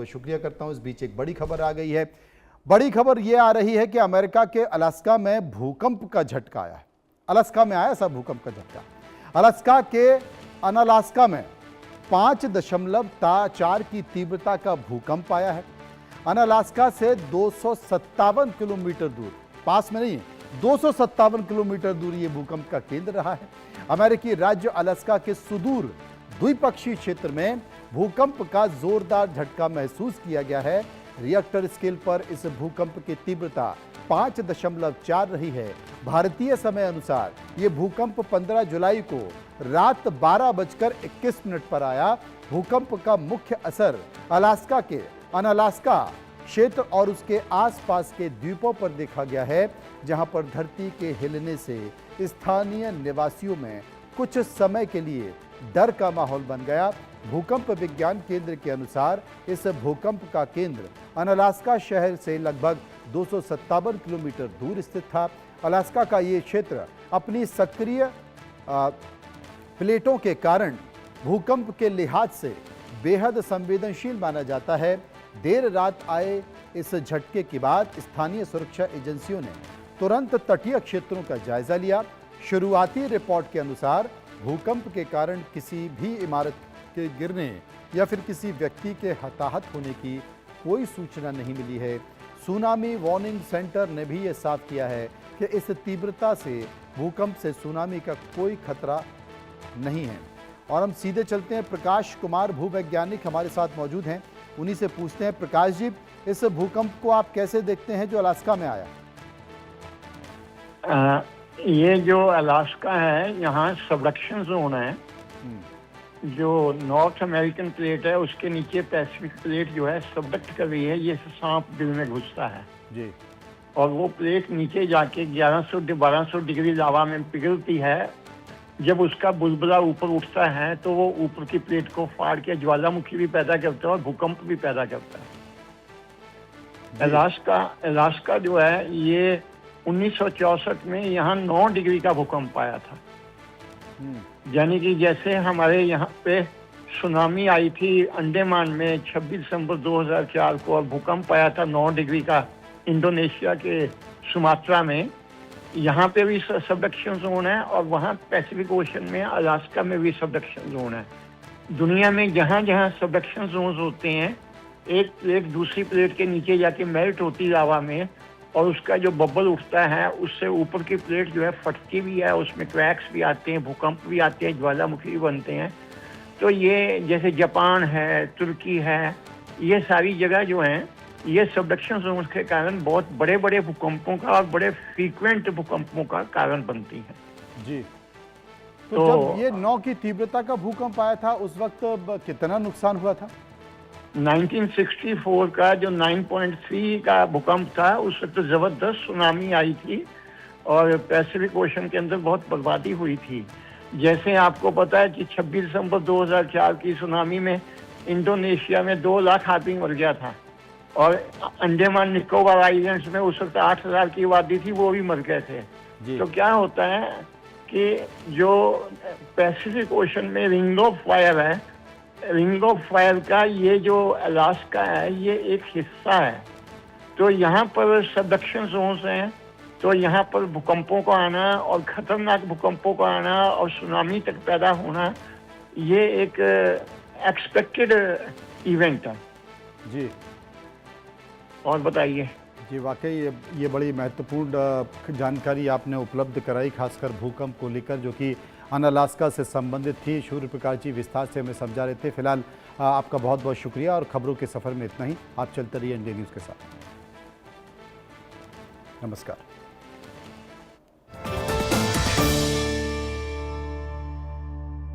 शुक्रिया करता हूं। इस बीच एक बड़ी खबर आ गई है। बड़ी खबर यह आ रही है कि अमेरिका के अलास्का में भूकंप का झटका आया है। अलास्का में आया ऐसा भूकंप का झटका। अलास्का के अनालास्का में 5.4 की तीव्रता का भूकंप आया है। अनालास्का से 257 किलोमीटर दूर, पास में नहीं है, 257 किलोमीटर दूर ये भूकंप का केंद्र रहा है। अमेरिकी राज्य अलास्का के सुदूर द्विपक्षीय क्षेत्र में भूकंप का जोरदार झटका महसूस किया गया है। रिएक्टर स्केल पर इस भूकंप की तीव्रता 5.4 रही है। भारतीय समय अनुसार यह भूकंप 15 जुलाई को रात 12:21 पर आया। भूकंप का मुख्य असर अलास्का के अनालास्का क्षेत्र और उसके आसपास के द्वीपों पर देखा गया है, जहां पर धरती के हिलने से स्थानीय निवासियों में कुछ समय के लिए डर का माहौल बन गया। भूकंप विज्ञान केंद्र के अनुसार इस भूकंप का केंद्र अनालास्का शहर से लगभग 257 किलोमीटर दूर स्थित था। अलास्का का ये क्षेत्र अपनी सक्रिय प्लेटों के कारण भूकंप के लिहाज से बेहद संवेदनशील माना जाता है। देर रात आए इस झटके के बाद स्थानीय सुरक्षा एजेंसियों ने तुरंत तटीय क्षेत्रों का जायजा लिया। शुरुआती रिपोर्ट के अनुसार भूकंप के कारण किसी भी इमारत के गिरने या फिर किसी व्यक्ति के हताहत होने की कोई सूचना नहीं मिली है। सुनामी वार्निंग सेंटर ने भी यह साफ किया है कि इस तीव्रता से भूकंप से सुनामी का कोई खतरा नहीं है। और हम सीधे चलते हैं, प्रकाश कुमार भूवैज्ञानिक हमारे साथ मौजूद हैं, उन्हीं से पूछते हैं। प्रकाश जी, इस भूकंप को आप कैसे देखते हैं जो अलास्का में आया? ये जो अलास्का है, यहाँ सबडक्शन जोन है। जो नॉर्थ अमेरिकन प्लेट है उसके नीचे पैसिफिक प्लेट जो है सबडक्ट कर रही है। ये सांप दिल में घुसता है जी, और वो प्लेट नीचे जाके 1100-1200 डिग्री लावा में पिघलती है। जब उसका बुलबुला ऊपर उठता है तो वो ऊपर की प्लेट को फाड़ के ज्वालामुखी भी पैदा करता है और भूकंप भी पैदा करता है। अलास्का जो है ये 1964 में यहाँ 9 डिग्री का भूकंप आया था। यानी कि जैसे हमारे यहाँ पे सुनामी आई थी अंडमान में 26 दिसंबर 2004 को और भूकंप आया था 9 डिग्री का इंडोनेशिया के सुमात्रा में, यहाँ पे भी सबडक्शन जोन है और वहाँ पैसिफिक ओशन में अलास्का में भी सबडक्शन जोन है। दुनिया में जहाँ जहाँ सबडक्शन जोन होते हैं, एक प्लेट दूसरी प्लेट के नीचे जाके मेल्ट होती लावा में और उसका जो बबल उठता है उससे ऊपर की प्लेट जो है फटती भी है, उसमें क्रैक्स भी आते हैं, भूकंप भी आते हैं, ज्वालामुखी भी बनते हैं। तो ये जैसे जापान है, तुर्की है, ये सारी जगह जो हैं ये सबडक्शन जोन के कारण बहुत बड़े बड़े भूकंपों का और बड़े फ्रीक्वेंट भूकंपों का कारण बनती हैं। जी, तो जब ये 9 की तीव्रता का भूकंप आया था उस वक्त कितना नुकसान हुआ था? 1964 का जो 9.3 का भूकंप था उस वक्त तो जबरदस्त सुनामी आई थी और पैसिफिक ओशन के अंदर बहुत बर्बादी हुई थी। जैसे आपको पता है कि 26 दिसंबर 2004 की सुनामी में इंडोनेशिया में 2 लाख आदमी मर गया था और अंडमान निकोबार आइलैंड्स में उस वक्त 8,000 की आबादी थी, वो भी मर गए थे। तो क्या होता है कि जो पैसिफिक ओशन में रिंग ऑफ फायर है, रिंग ऑफ फायर का ये जो अलास्का है ये एक हिस्सा है। तो यहाँ पर सबडक्शन जोन्स हैं, तो यहाँ पर भूकंपों का आना और खतरनाक भूकंपों का आना और सुनामी तक पैदा होना ये एक एक्सपेक्टेड इवेंट है। जी, और बताइए। जी, वाकई ये बड़ी महत्वपूर्ण जानकारी आपने उपलब्ध कराई, खासकर भूकंप को लेकर जो कि अनालास्का से संबंधित थी। सूर्य प्रकाश जी विस्तार से हमें समझा रहे थे। फिलहाल आपका बहुत बहुत शुक्रिया और खबरों के सफ़र में इतना ही। आप चलते रहिए इंडिया न्यूज़ के साथ। नमस्कार।